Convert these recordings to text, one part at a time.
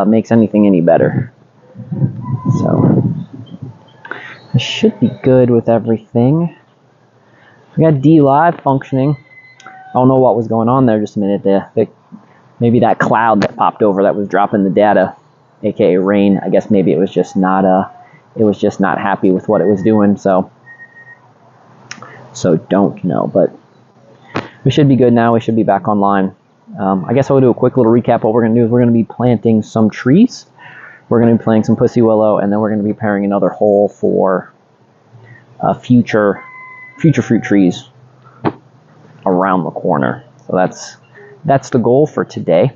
makes anything any better. So I should be good with everything. We got D Live functioning. I don't know what was going on there just a minute. Maybe that cloud that popped over that was dropping the data, aka rain. I guess maybe it was just not happy with what it was doing. So don't know, but we should be good now. We should be back online. I guess I'll do a quick little recap. What we're going to do is we're going to be planting some trees. We're going to be planting some pussy willow, and then we're going to be preparing another hole for future fruit trees around the corner. So that's the goal for today.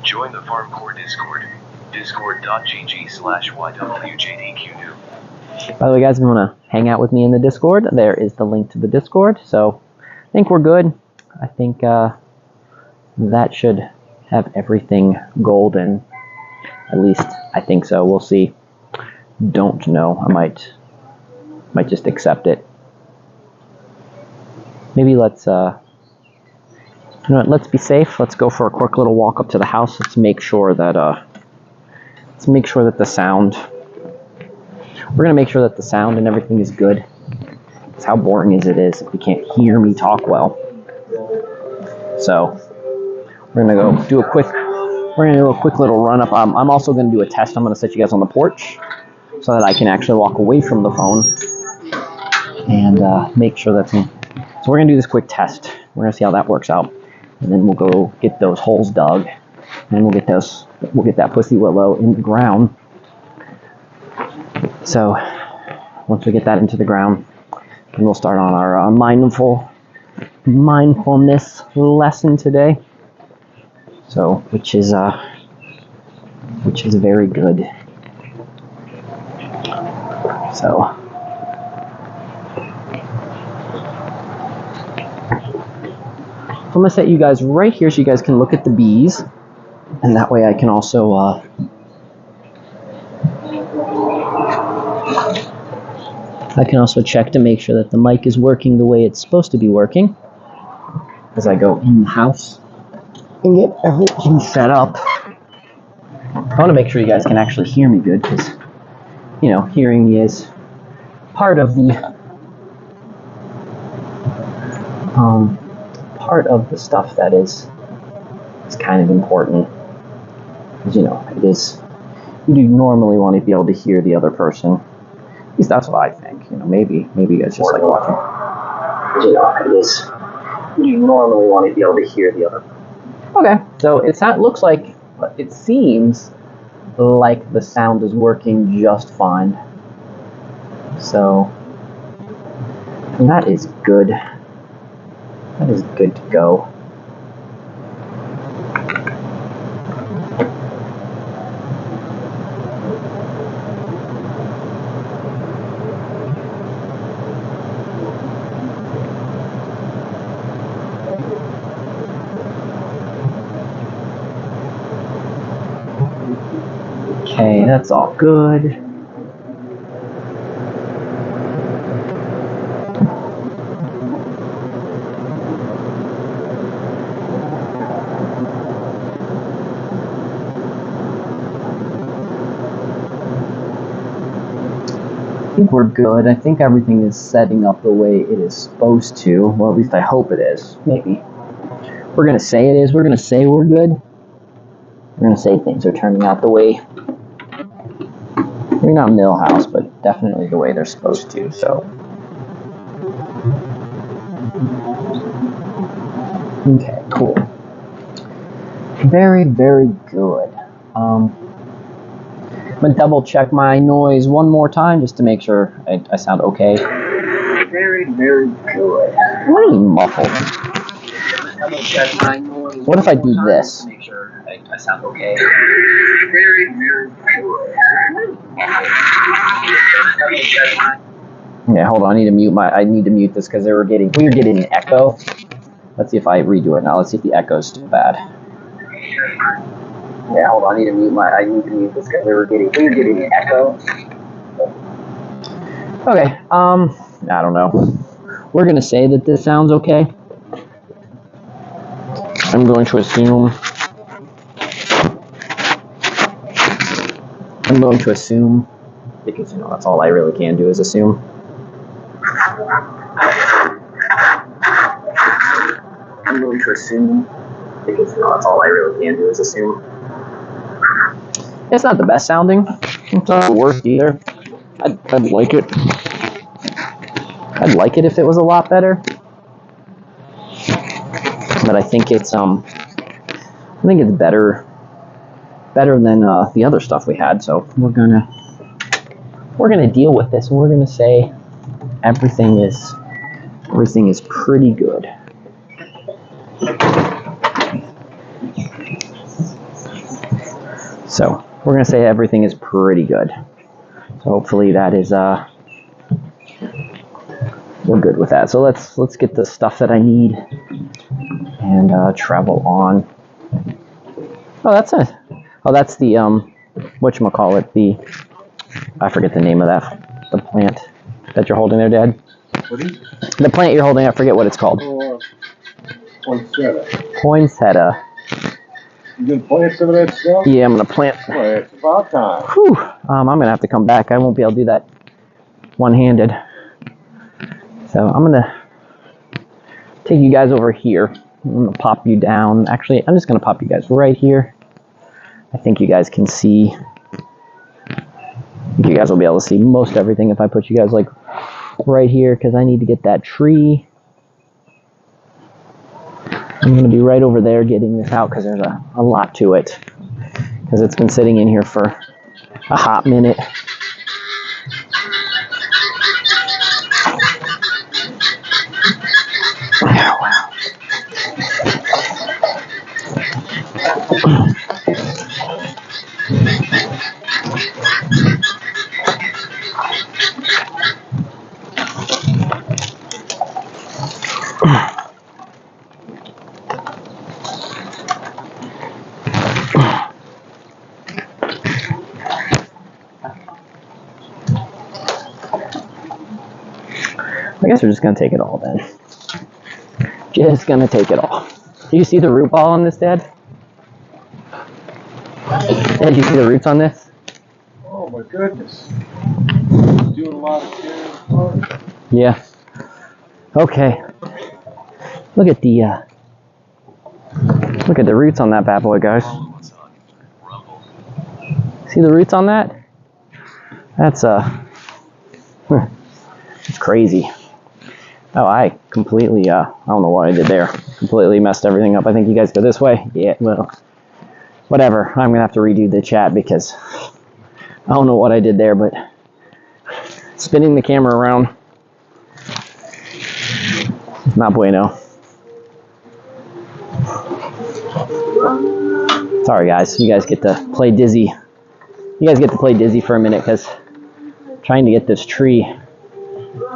Join the FarmCore Discord. Discord.gg/YWJDQ. By the way, guys, if you want to hang out with me in the Discord, there is the link to the Discord. So I think we're good. I think that should have everything golden. At least I think so. We'll see. Don't know. I might just accept it. Maybe let's let's be safe. Let's go for a quick little walk up to the house. Let's make sure that the sound. We're gonna make sure that the sound and everything is good. Because how boring is it if you can't hear me talk well. So we're gonna go do a quick little run up. I'm also gonna do a test. I'm gonna set you guys on the porch so that I can actually walk away from the phone and make sure that's me. So we're gonna do this quick test. We're gonna see how that works out, and then we'll go get those holes dug, and we'll get that pussy willow in the ground. So once we get that into the ground, then we'll start on our mindfulness lesson today. So which is very good. So I'm gonna set you guys right here so you guys can look at the bees, and that way I can also check to make sure that the mic is working the way it's supposed to be working as I go in the house and get everything set up. I want to make sure you guys can actually hear me good, because hearing me is part of the stuff that is kind of important. Because it is, you do normally want to be able to hear the other person. At least that's what I think. Maybe you guys just like watching. It is, you normally want to be able to hear the other. Okay, so it seems like the sound is working just fine. So that is good. That is good to go. Okay, that's all good. I think we're good. I think everything is setting up the way it is supposed to. Well, at least I hope it is. Maybe. We're going to say it is. We're going to say we're good. We're going to say things are turning out the way, maybe not Millhouse, but definitely the way they're supposed to. So, okay, cool. Very, very good. I'm going to double check my noise one more time just to make sure I sound okay. Very, very good. I'm really muffled. Double check my noise. What if I do this? To make sure I sound okay. Very, very good. Yeah, hold on. I need to mute this because we were getting an echo. Let's see if I redo it now. Let's see if the echo's too bad. Yeah, hold on. I need to mute this because we were getting an echo. Okay. I don't know. We're gonna say that this sounds okay. I'm going to assume I'm going to assume, because that's all I really can do is assume. I'm going to assume, because that's all I really can do is assume. It's not the best sounding. It's not the worst either. I'd like it. I'd like it if it was a lot better. But I think it's better than the other stuff we had. So we're gonna deal with this, and we're gonna say everything is pretty good. So we're gonna say everything is pretty good. So hopefully that is we're good with that. So let's get the stuff that I need and travel on. Oh, that's the whatchamacallit, I forget the name of the plant that you're holding there, Dad. What is it? The plant you're holding, I forget what it's called. Poinsettia. You gonna plant some of that stuff? Yeah, I'm gonna plant. Well, it's about time. Whew. I'm gonna have to come back. I won't be able to do that one-handed. So I'm gonna take you guys over here. I'm gonna pop you down. Actually, I'm just gonna pop you guys right here. I think you guys can see. You guys will be able to see most everything if I put you guys like right here, because I need to get that tree. I'm going to be right over there getting this out because there's a lot to it, because it's been sitting in here for a hot minute. Oh, wow. I guess we're just going to take it all then. Just going to take it all. Do you see the root ball on this, Dad? Dad, do you see the roots on this? Oh my goodness. Doing a lot of carrying. Yeah. Okay. Look at the roots on that bad boy, guys. See the roots on that? That's it's crazy. Oh, I completely I don't know what I did there. Completely messed everything up. I think you guys go this way. Yeah, well, whatever. I'm gonna have to redo the chat because I don't know what I did there, but spinning the camera around, not bueno. Sorry guys, you guys get to play dizzy. You guys get to play dizzy for a minute because trying to get this tree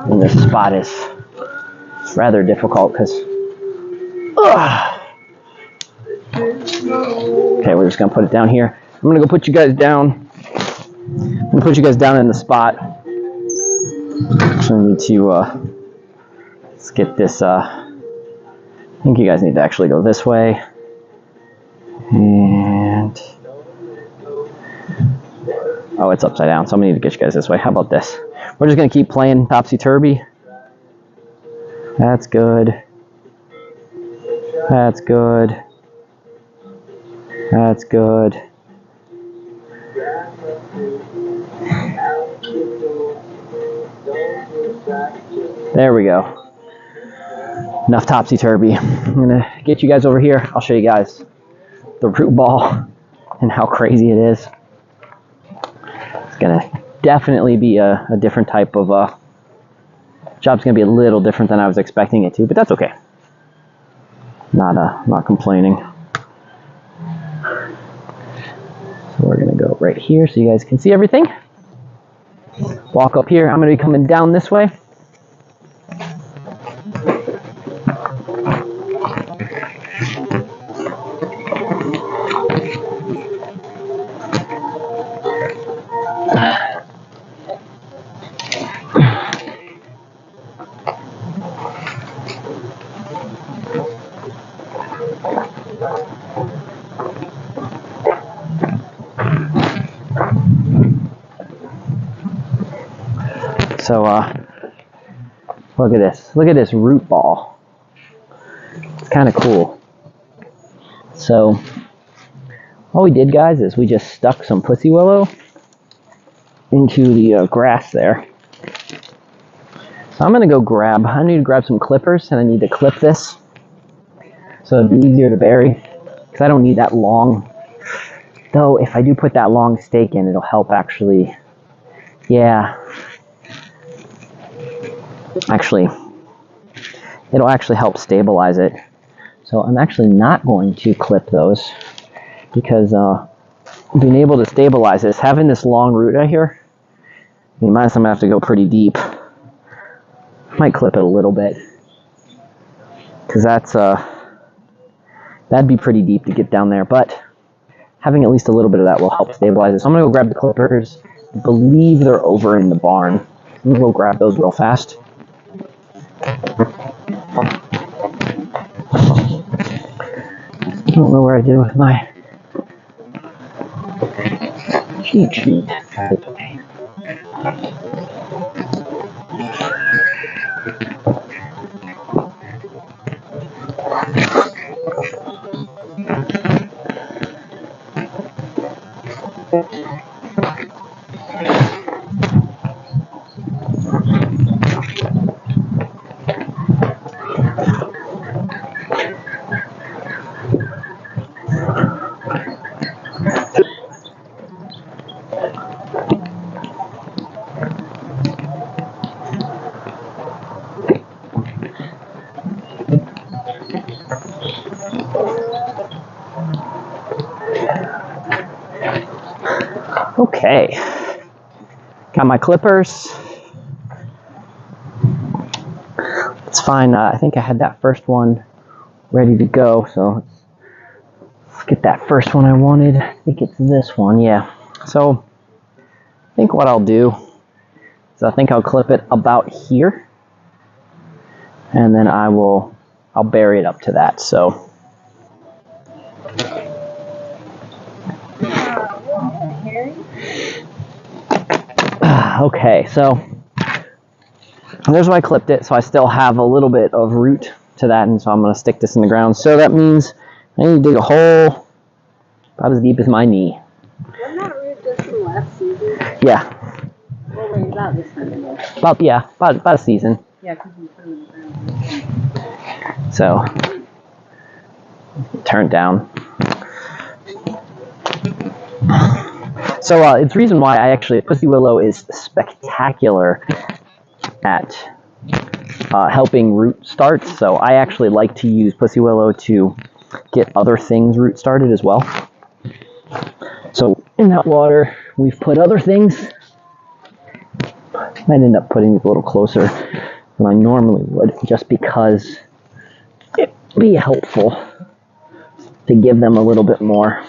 in this spot is rather difficult because okay, we're just gonna put it down here. I'm gonna go put you guys down. I'm gonna put you guys down in the spot. So I need to let's get this I think you guys need to actually go this way. And oh, it's upside down, so I'm gonna need to get you guys this way. How about this? We're just gonna keep playing topsy-turvy. That's good. That's good. That's good. There we go. Enough topsy-turvy. I'm gonna get you guys over here. I'll show you guys the root ball and how crazy it is. It's gonna definitely be a different type of job's gonna be a little different than I was expecting it to, but that's okay. Not complaining. So we're gonna go right here so you guys can see everything. Walk up here. I'm gonna be coming down this way. So look at this. Look at this root ball. It's kind of cool. So what we did, guys, is we just stuck some pussy willow into the grass there. So I'm gonna go I need to grab some clippers, and I need to clip this so it'd be easier to bury, because I don't need that long. Though if I do put that long stake in, it'll help actually. Yeah. Actually, it'll actually help stabilize it. So I'm actually not going to clip those, because being able to stabilize this, having this long root right here, you might have to go pretty deep. Might clip it a little bit, because that'd be pretty deep to get down there, but having at least a little bit of that will help stabilize it. So I'm gonna go grab the clippers. I believe they're over in the barn. I'm gonna go grab those real fast. I don't know where I did with my cheat sheet. Okay, got my clippers. It's fine. I think I had that first one ready to go, so let's get that first one I wanted. I think it's this one, yeah. So I think what I'll do is I think I'll clip it about here, and then I'll bury it up to that. So okay, so there's where I clipped it. So I still have a little bit of root to that, and so I'm going to stick this in the ground. So that means I need to dig a hole about as deep as my knee. Wasn't that root just from last season? Yeah. What was that this season? About a season. Yeah, because you put it in the ground. So turn it down. So it's the reason why pussy willow is spectacular at helping root start. So I actually like to use pussy willow to get other things root started as well. So in that water, we've put other things. Might end up putting these a little closer than I normally would, just because it'd be helpful to give them a little bit more.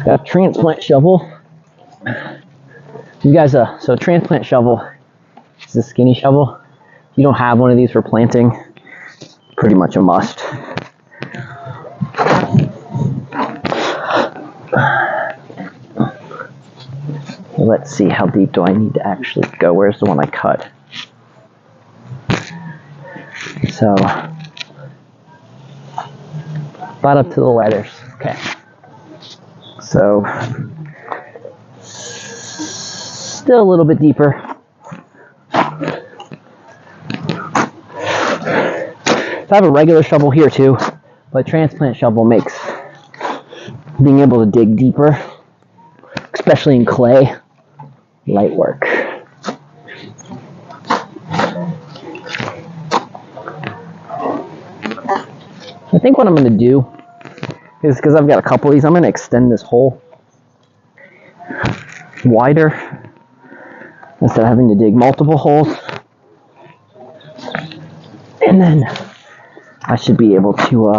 Got a transplant shovel. You guys, so transplant shovel is a skinny shovel. If you don't have one of these for planting, pretty much a must. Let's see, how deep do I need to actually go? Where's the one I cut? So, about up to the letters. Okay. So, still a little bit deeper. I have a regular shovel here too, but transplant shovel makes being able to dig deeper, especially in clay, light work. I think what I'm going to do is, because I've got a couple of these, I'm going to extend this hole wider instead of having to dig multiple holes. And then I should be able to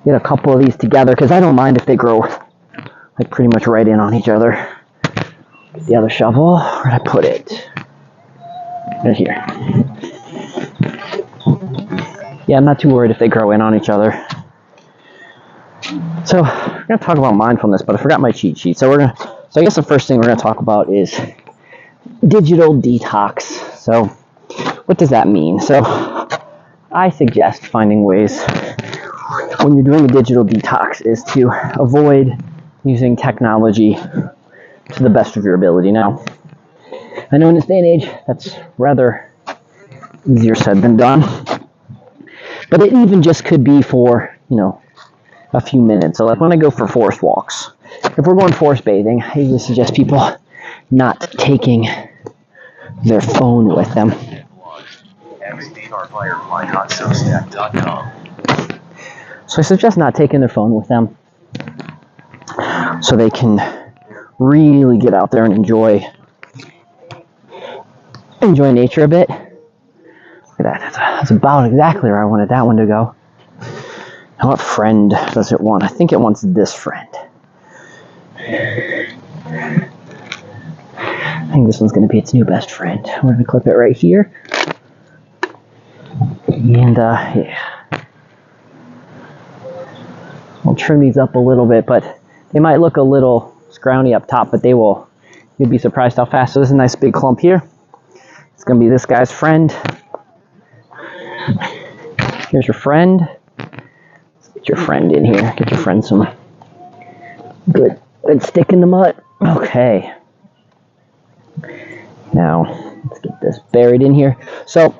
get a couple of these together, because I don't mind if they grow like pretty much right in on each other. The other shovel, where did I put it? Right here. Yeah, I'm not too worried if they grow in on each other. So we're gonna talk about mindfulness, but I forgot my cheat sheet. So I guess the first thing we're gonna talk about is digital detox. So what does that mean? So I suggest finding ways when you're doing a digital detox is to avoid using technology to the best of your ability. Now, I know in this day and age that's rather easier said than done, but it even just could be for, a few minutes. So like when I go for forest walks, if we're going forest bathing, I usually suggest people not taking their phone with them. So I suggest not taking their phone with them so they can really get out there and enjoy nature a bit. Look at that. That's about exactly where I wanted that one to go. Now what friend does it want? I think it wants this friend. I think this one's going to be its new best friend. We're going to clip it right here. And yeah. I'll trim these up a little bit, but they might look a little scrawny up top, but you'll be surprised how fast. So this is a nice big clump here. It's going to be this guy's friend. Here's your friend. Let's get your friend in here. Get your friend some good stick in the mud. Okay. Now, let's get this buried in here. So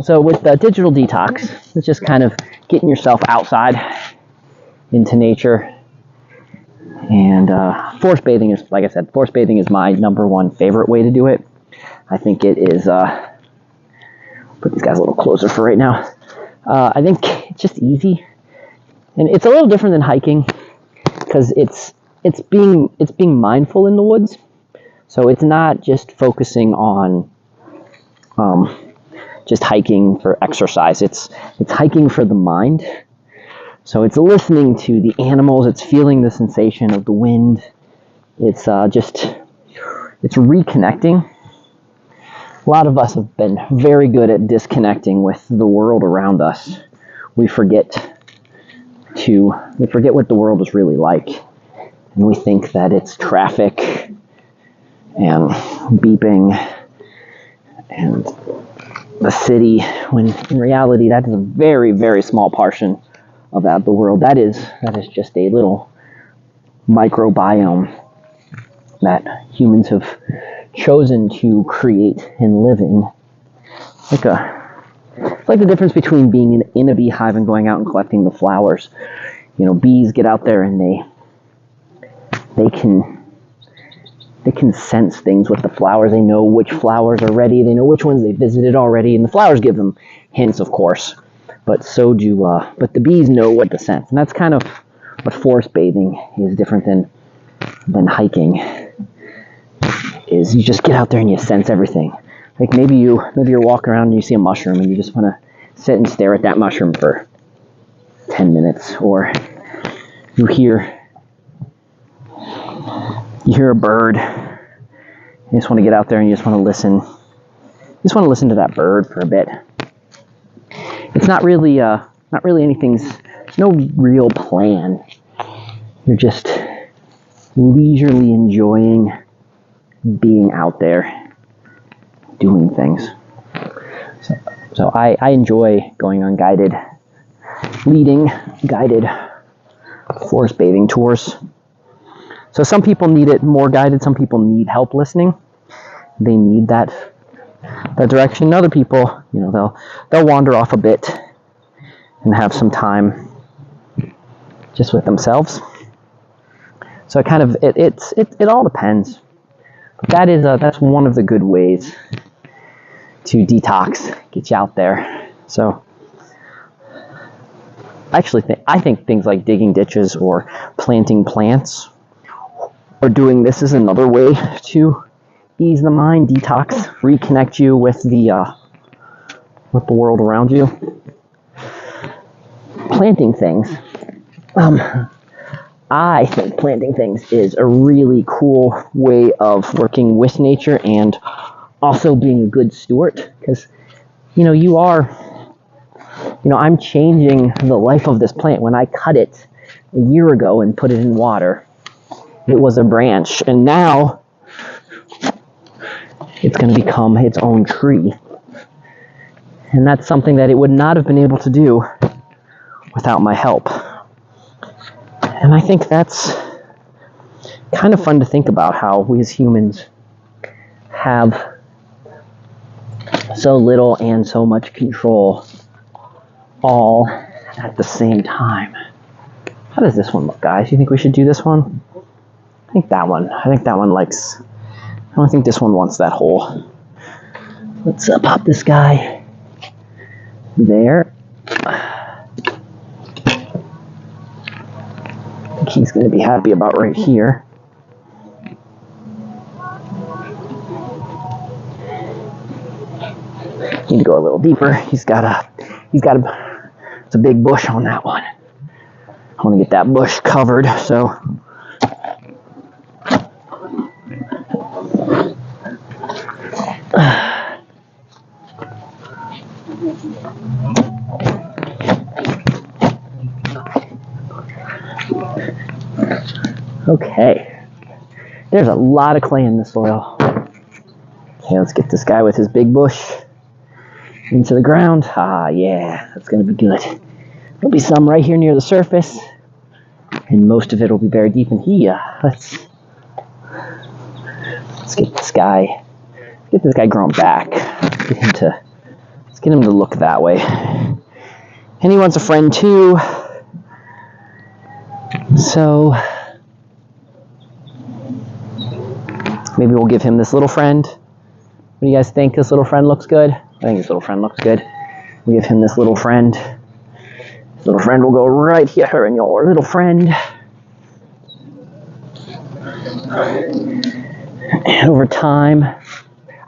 with the digital detox, it's just kind of getting yourself outside into nature. And forest bathing is, like I said, forest bathing is my number one favorite way to do it. I think it is, put these guys a little closer for right now. I think it's just easy. And it's a little different than hiking because it's being mindful in the woods. So it's not just focusing on just hiking for exercise. It's hiking for the mind. So it's listening to the animals. It's feeling the sensation of the wind. It's reconnecting. A lot of us have been very good at disconnecting with the world around us. We forget what the world is really like. And we think that it's traffic and beeping and the city, when in reality that is a very, very small portion of the world. That is just a little microbiome that humans have chosen to create and live in. It's like the difference between being in a beehive and going out and collecting the flowers. Bees get out there and they can sense things with the flowers. They know which flowers are ready. They know which ones they visited already, and the flowers give them hints, of course. But so do but the bees know what to sense, and that's kind of what forest bathing is different than hiking. Is you just get out there and you sense everything. Like maybe you're walking around and you see a mushroom and you just want to sit and stare at that mushroom for 10 minutes, or you hear a bird. You just want to get out there and you just want to listen. You just want to listen to that bird for a bit. It's not really anything. There's no real plan. You're just leisurely enjoying being out there, doing things. So I enjoy going on guided forest bathing tours. So some people need it more guided. Some people need help listening. They need that direction. Other people, they'll wander off a bit and have some time just with themselves. So it all depends. But that's one of the good ways to detox, get you out there. So actually, I think things like digging ditches or planting plants or doing this is another way to ease the mind, detox, reconnect you with the world around you. Planting things. I think planting things is a really cool way of working with nature and also being a good steward, because I'm changing the life of this plant. When I cut it, a year ago and put it in water, it was a branch, and now it's going to become its own tree. And that's something that it would not have been able to do without my help. And I think that's kind of fun to think about, how we as humans have so little and so much control all at the same time. How does this one look, guys? You think we should do this one? I think that one likes, I don't think this one wants that hole. Let's pop this guy there. I think he's going to be happy about right here. Need to go a little deeper. It's a big bush on that one. I want to get that bush covered, so. Okay. There's a lot of clay in the soil. Okay, let's get this guy with his big bush into the ground. Ah, yeah, that's going to be good. There'll be some right here near the surface, and most of it will be buried deep in here. Let's get this guy grown back. Let's get him to look that way. And he wants a friend too. So maybe we'll give him this little friend. What do you guys think? This little friend looks good? I think this little friend looks good. We give him this little friend. This little friend will go right here, and your little friend. And over time,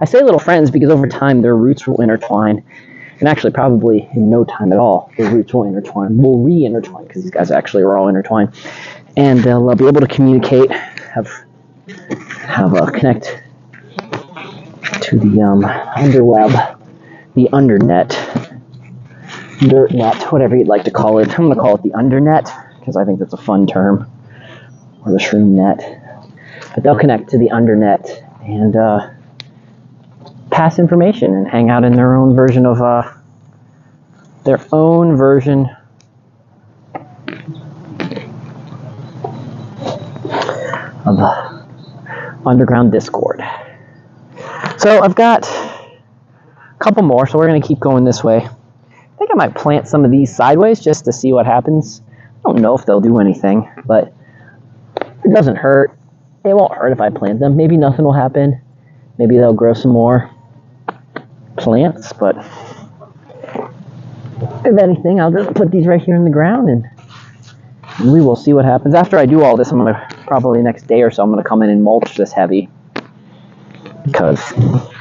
I say little friends because over time their roots will intertwine. And actually, probably in no time at all, their roots will intertwine. Will re-intertwine, because these guys actually are all intertwined. And they'll be able to communicate, connect to the underweb, the undernet, dirt net, whatever you'd like to call it. I'm going to call it the undernet, because I think that's a fun term, or the shroom net. But they'll connect to the undernet and pass information and hang out in their own version of underground Discord. So I've got a couple more, so we're going to keep going this way. I think I might plant some of these sideways just to see what happens. I don't know if they'll do anything, but it doesn't hurt. It won't hurt if I plant them. Maybe nothing will happen. Maybe they'll grow some more plants, but if anything, I'll just put these right here in the ground and we will see what happens. After I do all this, I'm going to probably next day or so, I'm going to come in and mulch this heavy, because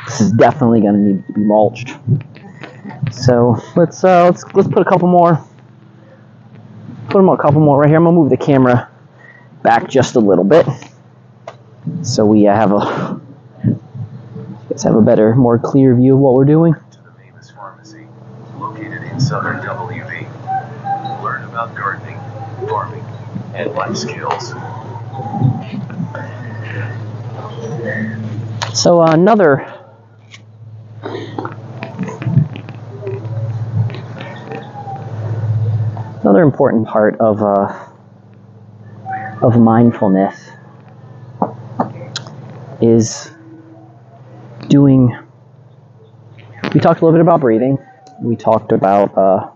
this is definitely going to need to be mulched. So let's put a couple more. Put a couple more right here. I'm going to move the camera back just a little bit, so we have a better, more clear view of what we're doing. To the famous pharmacy, located in southern WV. Learn about gardening, farming, and life skills. So another important part of mindfulness is doing. We talked a little bit about breathing. We talked about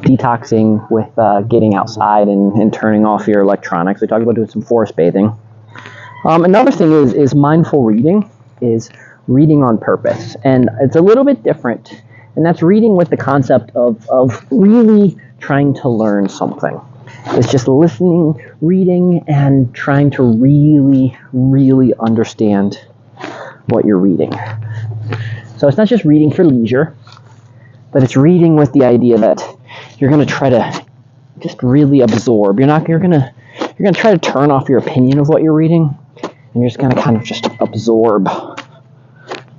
detoxing with getting outside and turning off your electronics. We talked about doing some forest bathing. Another thing is mindful reading, is reading on purpose. And it's a little bit different. And that's reading with the concept of really trying to learn something. It's just listening, reading, and trying to really, really understand what you're reading. So it's not just reading for leisure, but it's reading with the idea that you're going to try to just really absorb. You're going to try to turn off your opinion of what you're reading, and you're just going to kind of just absorb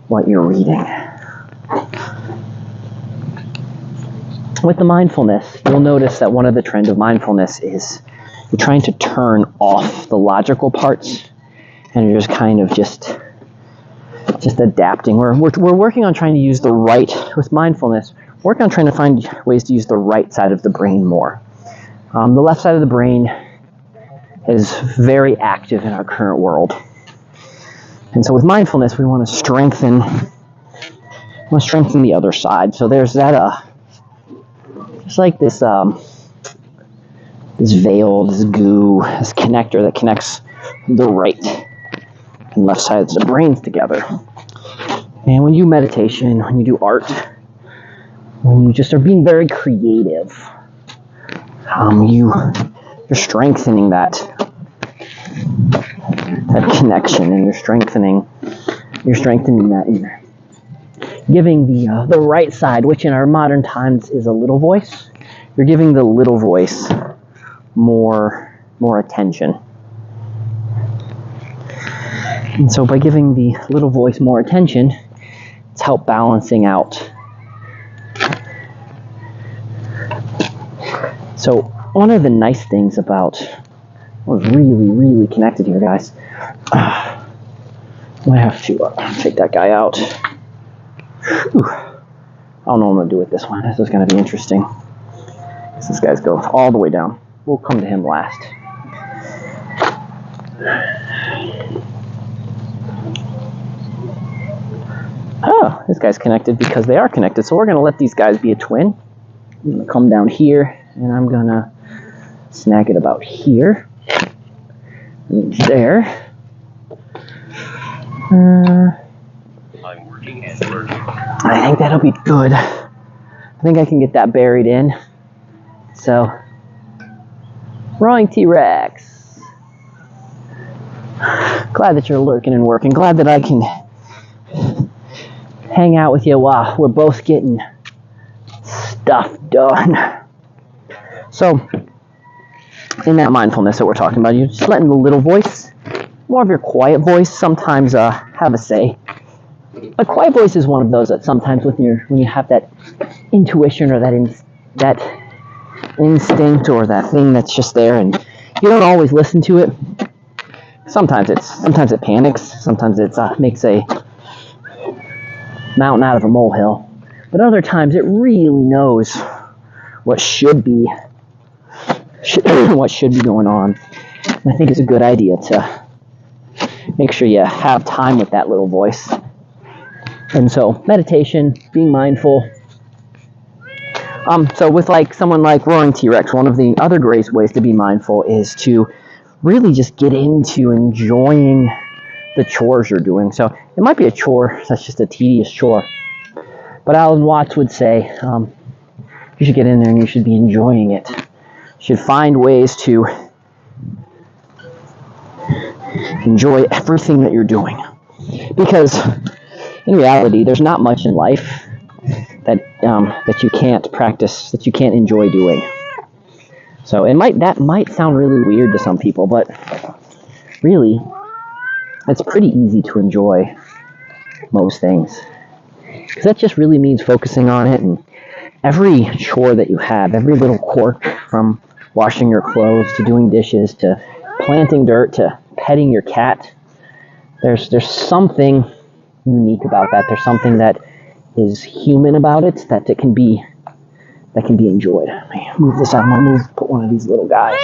what you're reading. with the mindfulness, you'll notice that one of the trends of mindfulness is you're trying to turn off the logical parts, and you're just kind of just adapting. We're working on trying to use the right, with mindfulness, working on trying to find ways to use the right side of the brain more. The left side of the brain is very active in our current world. And so with mindfulness, we want to strengthen the other side. So there's that, just like this veil, this goo, this connector that connects the right and left sides of the brains together. And when you do meditation, when you do art, when you just are being very creative, you're strengthening that connection, and you're strengthening that, and giving the right side, which in our modern times is a little voice. You're giving the little voice more attention. And so by giving the little voice more attention, it's helped balancing out. So one of the nice things about, I was really connected here, guys. I'm going to have to take that guy out. Whew. I don't know what I'm going to do with this one. This is going to be interesting. This guy's go all the way down. We'll come to him last. Oh, this guy's connected because they are connected. So we're going to let these guys be a twin. I'm going to come down here, and I'm going to snag it about here. And there. I'm working and learning. I think that'll be good. I think I can get that buried in. So, Roaring T-Rex. Glad that you're lurking and working. Glad that I can hang out with you while we're both getting stuff done. So, in that mindfulness that we're talking about, you're just letting the little voice, more of your quiet voice, sometimes have a say. A quiet voice is one of those that sometimes when you have that intuition or that instinct or that thing that's just there, and you don't always listen to it. Sometimes it panics. Sometimes it makes a mountain out of a molehill. But other times it really knows what should be going on. And I think it's a good idea to make sure you have time with that little voice. And so meditation, being mindful. So with someone like Roaring T-Rex, one of the other great ways to be mindful is to really just get into enjoying the chores you're doing. So it might be a chore that's just a tedious chore. But Alan Watts would say you should get in there and you should be enjoying it. You should find ways to enjoy everything that you're doing. Because in reality, there's not much in life that you can't practice, that you can't enjoy doing. So that might sound really weird to some people, but really, it's pretty easy to enjoy most things. Because that just really means focusing on it, and every chore that you have, every little quirk, from washing your clothes to doing dishes to planting dirt to petting your cat, there's something unique about that. There's something that is human about it, that can be enjoyed. Let me move this out. I'm gonna put one of these little guys.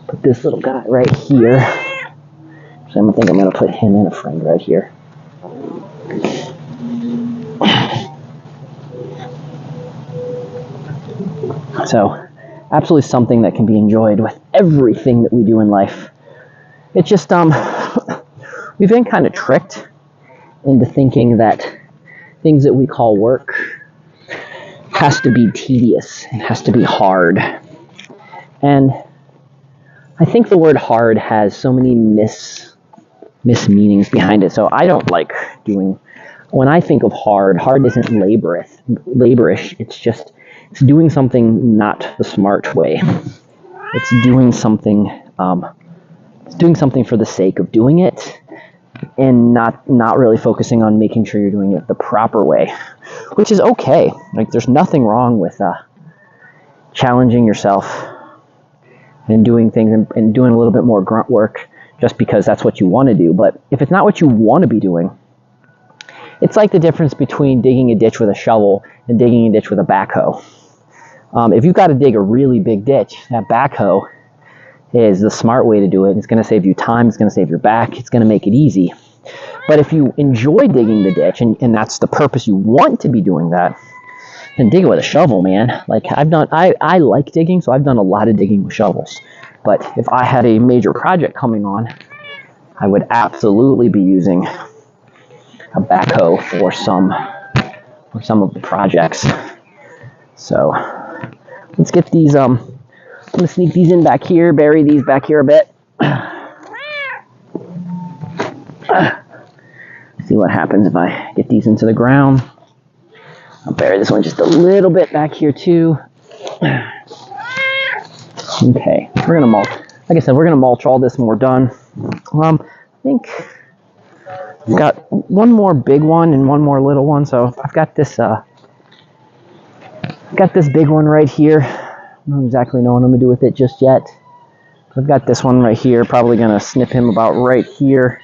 Put this little guy right here. So I think I'm gonna put him and a friend right here. So, absolutely something that can be enjoyed with everything that we do in life. It's just, we've been kind of tricked into thinking that things that we call work has to be tedious. It has to be hard. And I think the word hard has so many mismeanings behind it. So I don't like when I think of hard isn't laborish. It's doing something not the smart way. It's doing something for the sake of doing it. and not really focusing on making sure you're doing it the proper way, which is okay. Like, there's nothing wrong with challenging yourself and doing things and doing a little bit more grunt work just because that's what you want to do. But if it's not what you want to be doing, it's like the difference between digging a ditch with a shovel and digging a ditch with a backhoe. If you've got to dig a really big ditch, that backhoe is the smart way to do it. It's going to save you time. It's going to save your back. It's going to make it easy. But if you enjoy digging the ditch and that's the purpose, you want to be doing that, then dig it with a shovel, man. Like I like digging, so I've done a lot of digging with shovels. But if I had a major project coming on, I would absolutely be using a backhoe for some of the projects. So let's get these. I'm gonna sneak these in back here, bury these back here a bit. See what happens if I get these into the ground. I'll bury this one just a little bit back here too. Okay, we're gonna mulch. Like I said, we're gonna mulch all this when we're done. I think I've got one more big one and one more little one. So I've got this big one right here. I don't exactly know what I'm gonna do with it just yet. I've got this one right here. Probably gonna snip him about right here.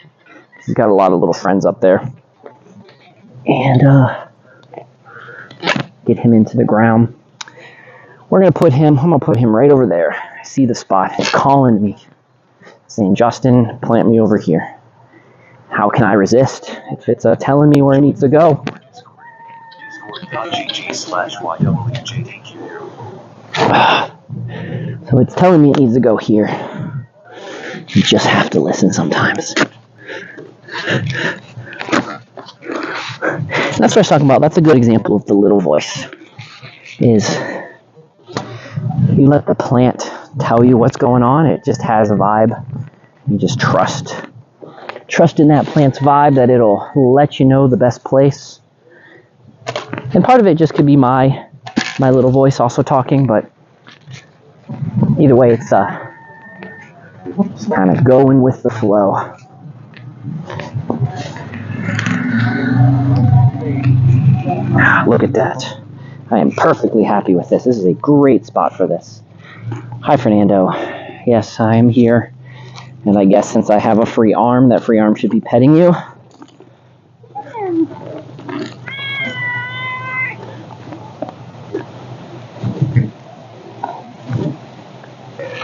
He's got a lot of little friends up there. And get him into the ground. I'm gonna put him right over there. I see the spot. It's calling me, saying, Justin, plant me over here. How can I resist if it's telling me where it needs to go? So it's telling me it needs to go here. You just have to listen sometimes. That's what I was talking about. That's a good example of the little voice. Is you let the plant tell you what's going on. It just has a vibe. You just trust in that plant's vibe that it'll let you know the best place. And part of it just could be my little voice also talking, but either way, it's kind of going with the flow. Look at that. I am perfectly happy with this. This is a great spot for this. Hi, Fernando. Yes, I am here. And I guess since I have a free arm, that free arm should be petting you.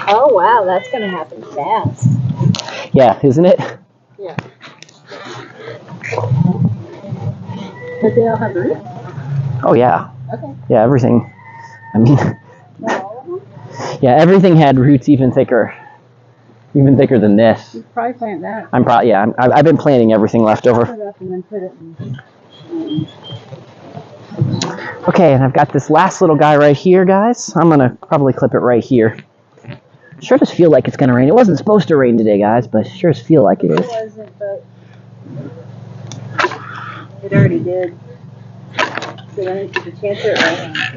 Oh, wow, that's going to happen fast. Yeah, isn't it? Yeah. But they all have roots? Oh, yeah. Okay. Yeah, everything. I mean, Not all of them? yeah, everything had roots even thicker than this. You could probably plant that. I've been planting everything left over. Put it up and then put it in. Okay, and I've got this last little guy right here, guys. I'm going to probably clip it right here. Sure does feel like it's going to rain. It wasn't supposed to rain today, guys, but sure does feel like it is. It wasn't, but it already did. So then it's a chance at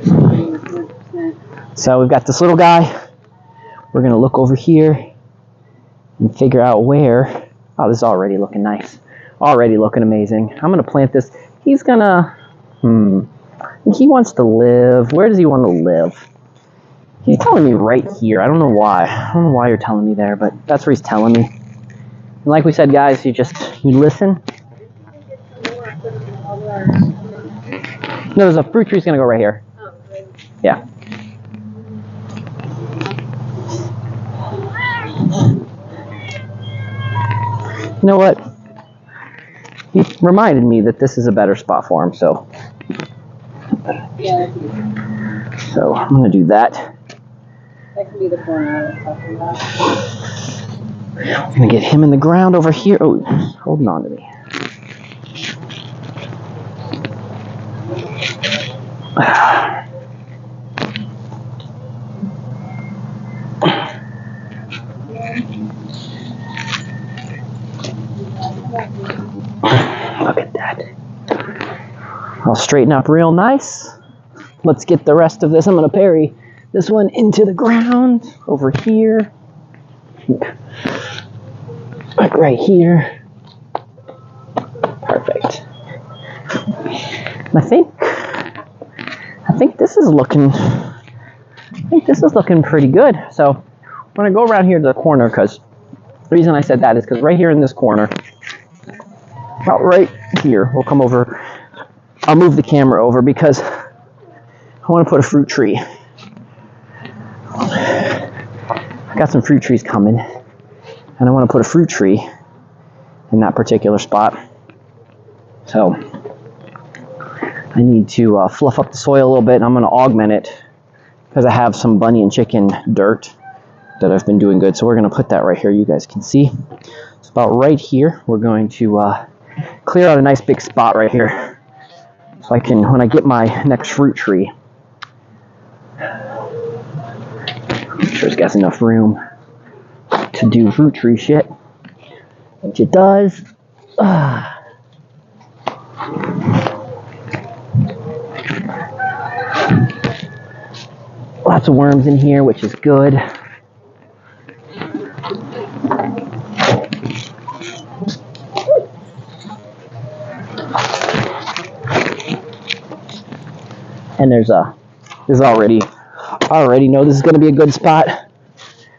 rain. So we've got this little guy. We're going to look over here and figure out where. Oh, this is already looking nice. Already looking amazing. I'm going to plant this. He's going to... He wants to live. Where does he want to live? He's telling me right here. I don't know why. I don't know why you're telling me there, but that's where he's telling me. And like we said, guys, you listen. No, there's a fruit tree's going to go right here. Yeah. You know what? He reminded me that this is a better spot for him, so. Yeah, So I'm going to do that. that could be the corner I was talking about. I'm going to get him in the ground over here. Oh, holding on to me. Look at that. I'll straighten up real nice. Let's get the rest of this. I'm going to bury this one into the ground over here. Like right here. I think this is looking pretty good. So I'm gonna go around here to the corner, because the reason I said that is because right here in this corner, about right here, we'll come over. I'll move the camera over because I want to put a fruit tree. I got some fruit trees coming, and I want to put a fruit tree in that particular spot. So I need to fluff up the soil a little bit, and I'm going to augment it because I have some bunny and chicken dirt that I've been doing good. So we're going to put that right here. You guys can see. It's about right here. We're going to clear out a nice big spot right here, so I can, when I get my next fruit tree, make sure it's got enough room to do fruit tree shit, which it does. Lots of worms in here, which is good. And there's already know this is going to be a good spot.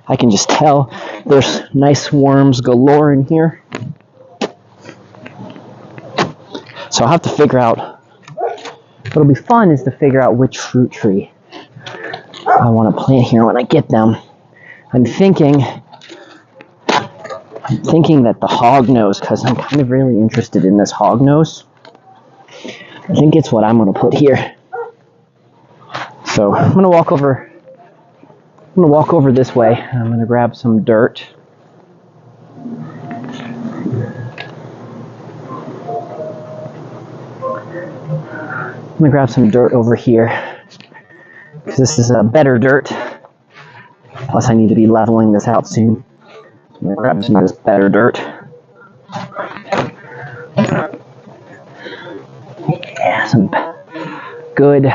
I can just tell there's nice worms galore in here. So I'll have to figure out, what'll be fun is to figure out which fruit tree I want to plant here when I get them. I'm thinking that the hognose, because I'm kind of really interested in this hognose. I think it's what I'm going to put here. So I'm going to walk over this way, and I'm going to grab some dirt. I'm going to grab some dirt over here, because this is a better dirt. Plus I need to be leveling this out soon. I'm going to grab some of this better dirt. Yeah, some good.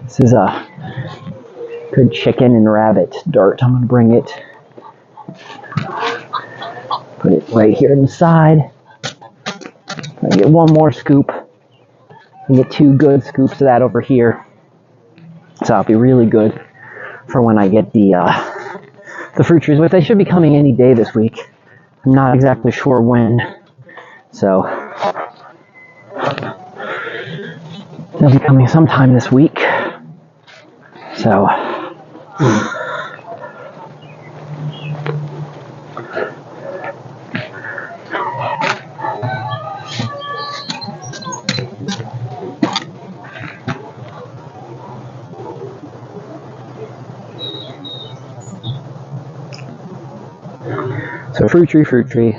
This is a good chicken and rabbit dirt. I'm going to bring it, put it right here on the side. I get one more scoop. I get 2 good scoops of that over here. So that'll be really good for when I get the fruit trees, which they should be coming any day this week. I'm not exactly sure when. So they'll be coming sometime this week. So fruit tree.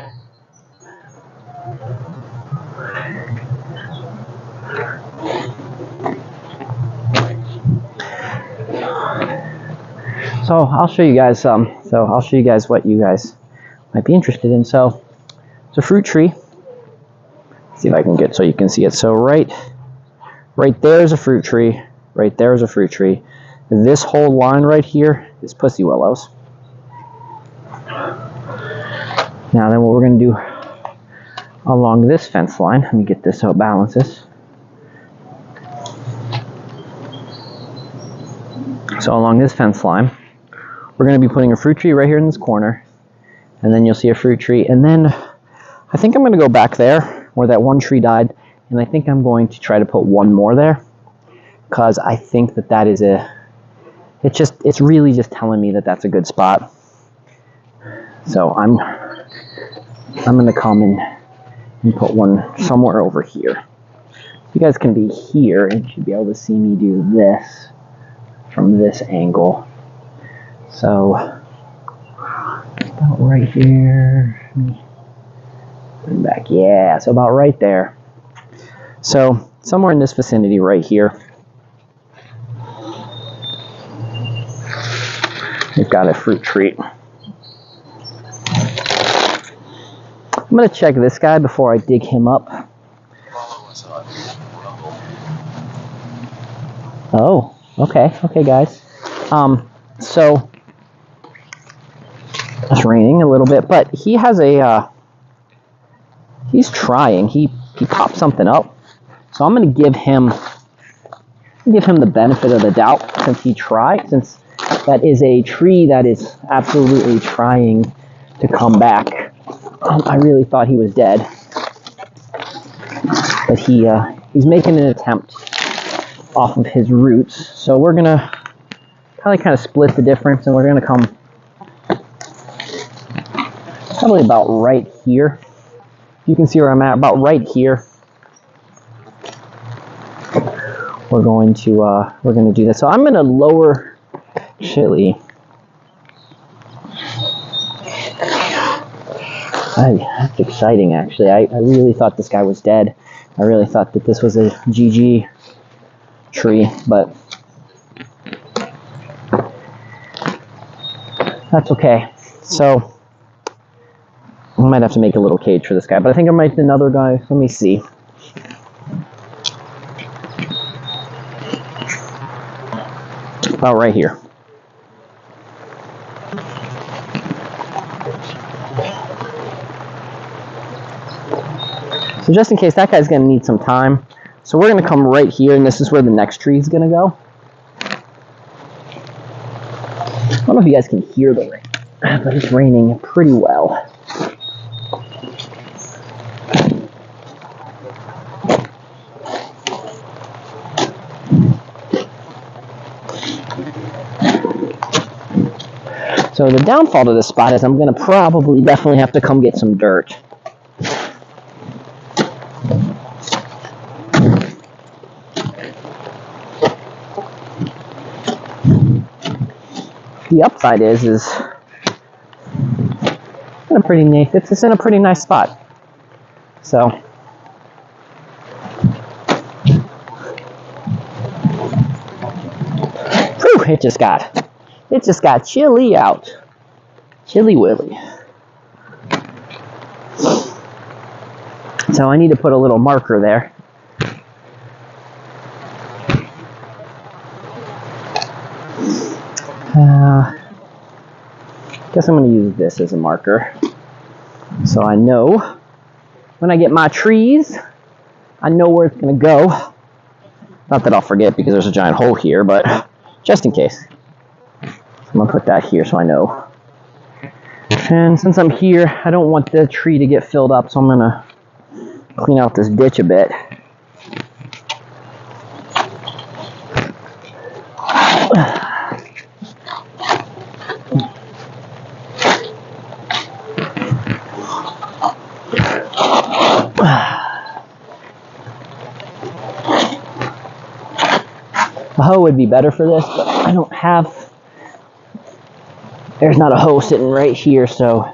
So I'll show you guys what you guys might be interested in. So it's a fruit tree. Let's see if I can get so you can see it. So right there is a fruit tree. Right there is a fruit tree. This whole line right here is pussy willows. Now then what we're going to do along this fence line, let me get this so it balances. So along this fence line, we're going to be putting a fruit tree right here in this corner, and then you'll see a fruit tree, and then I think I'm going to go back there where that one tree died, and I think I'm going to try to put one more there, because I think that is it's really just telling me that that's a good spot. So I'm going to come in and put one somewhere over here. You guys can be here and should be able to see me do this from this angle. So about right here. Bring back, yeah, so about right there. So somewhere in this vicinity right here, we've got a fruit tree. I'm going to check this guy before I dig him up. Oh, okay, guys. So it's raining a little bit, but he has a, he's trying. He popped something up. So I'm going to give him the benefit of the doubt since he tried, since that is a tree that is absolutely trying to come back. I really thought he was dead, but he's making an attempt off of his roots. So we're going to probably kind of split the difference, and we're going to come probably about right here. You can see where I'm at, about right here. We're going to do that. So I'm going to lower Chili. That's exciting, actually. I really thought this guy was dead. I really thought that this was a GG tree, but that's okay. So I might have to make a little cage for this guy, but I think I might need another guy. Let me see. About right here. So just in case, that guy's going to need some time. So we're going to come right here, and this is where the next tree is going to go. I don't know if you guys can hear the rain, but it's raining pretty well. So the downfall to this spot is I'm going to probably definitely have to come get some dirt. The upside is it's in a pretty nice spot. So whew, it just got chilly out. Chilly willy. So I need to put a little marker there. Guess I'm going to use this as a marker. So I know when I get my trees, I know where it's going to go. Not that I'll forget because there's a giant hole here, but just in case. I'm going to put that here so I know. And since I'm here, I don't want the tree to get filled up, so I'm going to clean out this ditch a bit. A hoe would be better for this, but I don't have... There's not a hoe sitting right here, so...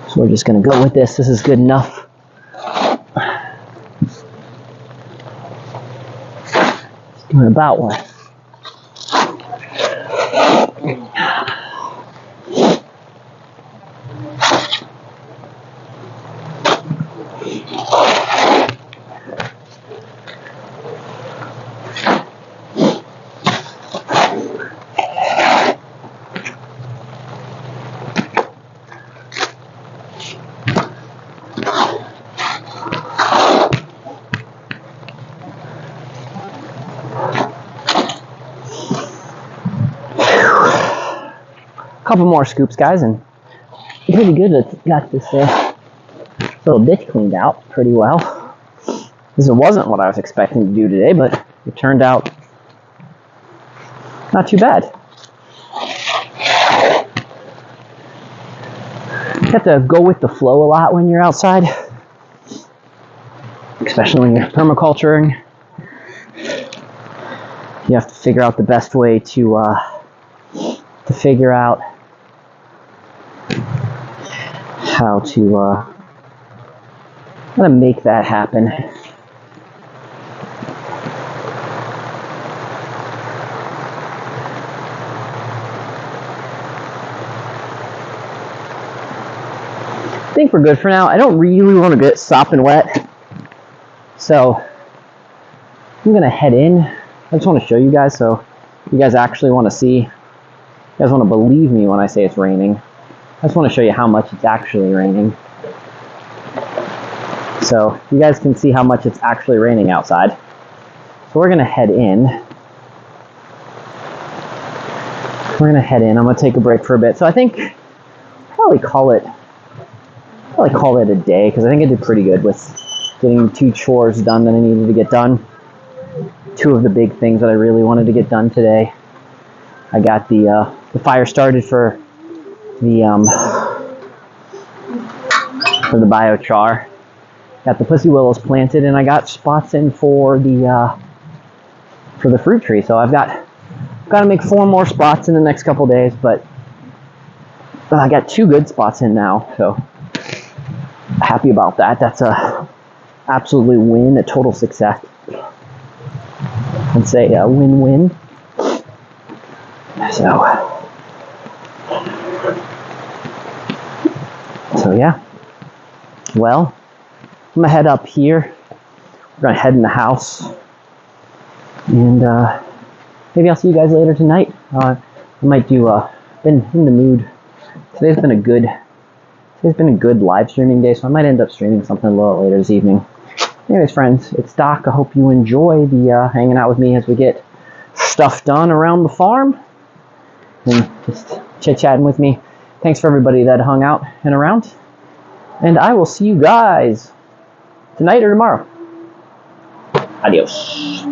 So we're just going to go with this. This is good enough. Just doing about one. Couple more scoops, guys, and pretty good. Got this little ditch cleaned out pretty well. This wasn't what I was expecting to do today, but it turned out not too bad. You have to go with the flow a lot when you're outside, especially when you're permaculturing. You have to figure out the best way to figure out how to make that happen. I think we're good for now. I don't really want to get sopping wet, so I'm gonna head in. I just want to show you guys, so you guys actually want to see You guys want to believe me when I say it's raining. I just want to show you how much it's actually raining. So you guys can see how much it's actually raining outside. So we're gonna head in. I'm gonna take a break for a bit. So I think probably call it a day, because I think I did pretty good with getting 2 chores done that I needed to get done. 2 of the big things that I really wanted to get done today. I got the fire started for the biochar. Got the pussy willows planted, and I got spots in for the fruit tree. So I've got to make 4 more spots in the next couple days, but I got 2 good spots in now, so happy about that. That's a absolutely win, a total success. I'd say a win-win. So yeah. Well, I'm gonna head up here. We're gonna head in the house, and maybe I'll see you guys later tonight. I might do. Been in the mood. Today's been a good live streaming day, so I might end up streaming something a little later this evening. Anyways, friends, it's Doc. I hope you enjoy the hanging out with me as we get stuff done around the farm and just chit-chatting with me. Thanks for everybody that hung out and around, and I will see you guys tonight or tomorrow. Adios.